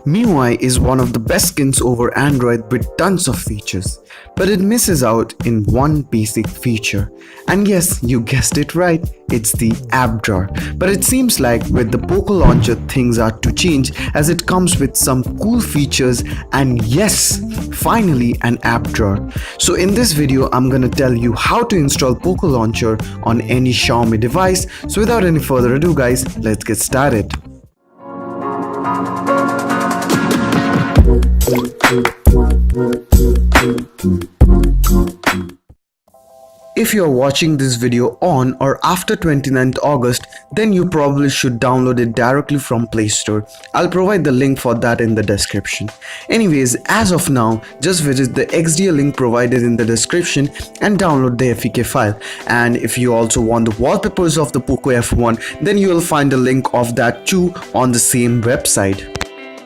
MIUI is one of the best skins over Android with tons of features, but it misses out in one basic feature. And yes, you guessed it right, it's the app drawer. But it seems like with the POCO Launcher things are to change as it comes with some cool features and yes, finally an app drawer. So in this video, I'm gonna tell you how to install POCO Launcher on any Xiaomi device. So without any further ado guys, let's get started. If you're watching this video on or after 29th August, then you probably should download it directly from Play Store. I'll provide the link for that in the description. Anyways, as of now, just visit the XDA link provided in the description and download the FAQ file. And if you also want the wallpapers of the POCO F1, then you will find a link of that too on the same website.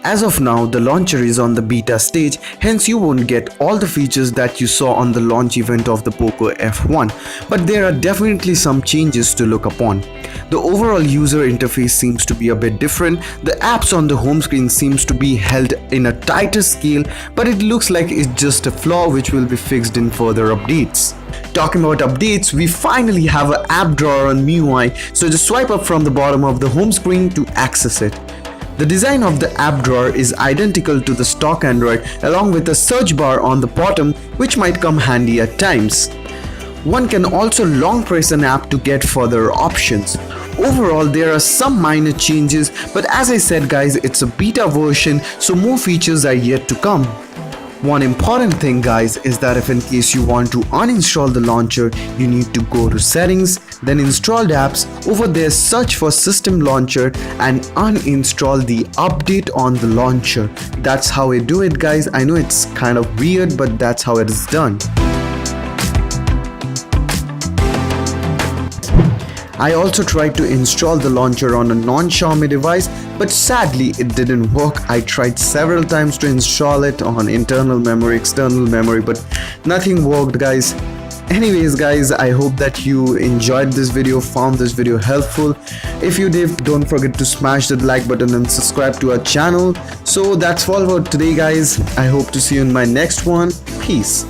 As of now, the launcher is on the beta stage, hence you won't get all the features that you saw on the launch event of the POCO F1, but there are definitely some changes to look upon. The overall user interface seems to be a bit different, the apps on the home screen seems to be held in a tighter scale, but it looks like it's just a flaw which will be fixed in further updates. Talking about updates, we finally have an app drawer on MIUI, so just swipe up from the bottom of the home screen to access it. The design of the app drawer is identical to the stock Android along with a search bar on the bottom which might come handy at times. One can also long press an app to get further options. Overall, there are some minor changes, but as I said guys, it's a beta version, so more features are yet to come. One important thing guys is that if in case you want to uninstall the launcher, you need to go to settings, then installed apps, over there search for system launcher and uninstall the update on the launcher. That's how I do it guys. I know it's kind of weird, but that's how it is done. I also tried to install the launcher on a non-Xiaomi device, but sadly it didn't work. I tried several times to install it on internal memory, external memory, but nothing worked guys. Anyways guys, I hope that you enjoyed this video, found this video helpful. If you did, don't forget to smash that like button and subscribe to our channel. So that's all for today guys. I hope to see you in my next one. Peace.